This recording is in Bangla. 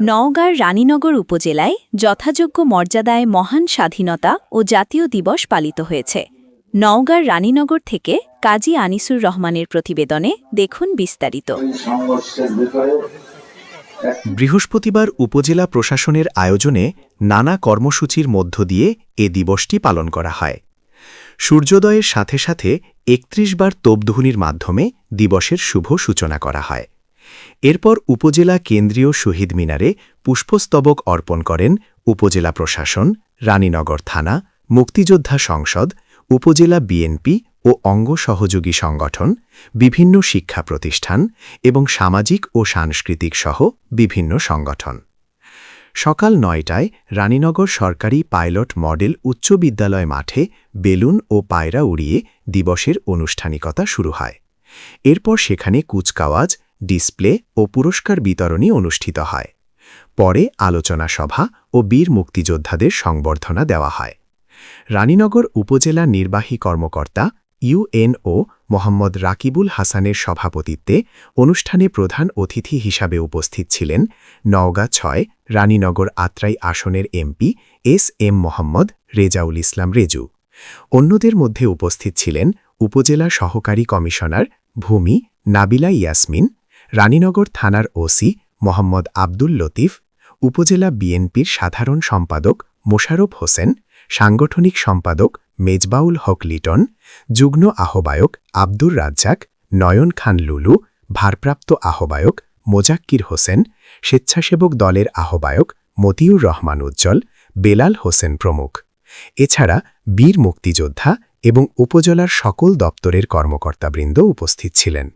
নওগাঁর রানীনগর উপজেলায় যথাযোগ্য মর্যাদায় মহান স্বাধীনতা ও জাতীয় দিবস পালিত হয়েছে। নওগাঁর রানীনগর থেকে কাজী আনিসুর রহমানের প্রতিবেদনে দেখুন বিস্তারিত। বৃহস্পতিবার উপজেলা প্রশাসনের আয়োজনে নানা কর্মসূচির মধ্য দিয়ে এ দিবসটি পালন করা হয়। সূর্যোদয়ের সাথে সাথে ৩১ বার তোপধ্বনির মাধ্যমে দিবসের শুভ সূচনা করা হয়। এরপর উপজেলা কেন্দ্রীয় শহীদ মিনারে পুষ্পস্তবক অর্পণ করেন উপজেলা প্রশাসন, রানীনগর থানা, মুক্তিযোদ্ধা সংসদ, উপজেলা বিএনপি ও অঙ্গ সহযোগী সংগঠন, বিভিন্ন শিক্ষা প্রতিষ্ঠান এবং সামাজিক ও সাংস্কৃতিক সহ বিভিন্ন সংগঠন। সকাল ৯টায় রানীনগর সরকারি পাইলট মডেল উচ্চ বিদ্যালয় মাঠে বেলুন ও পায়রা উড়িয়ে দিবসের আনুষ্ঠানিকতা শুরু হয়। এরপর সেখানে কুচকাওয়াজ, ডিসপ্লে ও পুরস্কার বিতরণী অনুষ্ঠিত হয়। পরে আলোচনা সভা ও বীর মুক্তিযোদ্ধাদের সংবর্ধনা দেওয়া হয়। রানীনগর উপজেলা নির্বাহী কর্মকর্তা ইউএনও মোহাম্মদ রাকিবুল হাসানের সভাপতিত্বে অনুষ্ঠানে প্রধান অতিথি হিসাবে উপস্থিত ছিলেন নওগাঁ ৬ রানীনগর আত্রাই আসনের এমপি এস.এম. মোহাম্মদ রেজাউল ইসলাম রেজু। অন্যদের মধ্যে উপস্থিত ছিলেন উপজেলা সহকারী কমিশনার ভূমি নাবিলা ইয়াসমিন, রানীনগর থানার ওসি মোহাম্মদ আব্দুল লতিফ, উপজেলা বিএনপির সাধারণ সম্পাদক মোশাররফ হোসেন, সাংগঠনিক সম্পাদক মেজবাউল হক লিটন, যুগ্ম আহ্বায়ক আব্দুর রাজ্জাক, নয়ন খান লুলু, ভারপ্রাপ্ত আহ্বায়ক মোজাক্কির হোসেন, স্বেচ্ছাসেবক দলের আহ্বায়ক মতিউর রহমান উজ্জ্বল, বেলাল হোসেন প্রমুখ। এছাড়া বীর মুক্তিযোদ্ধা এবং উপজেলার সকল দপ্তরের কর্মকর্তাবৃন্দ উপস্থিত ছিলেন।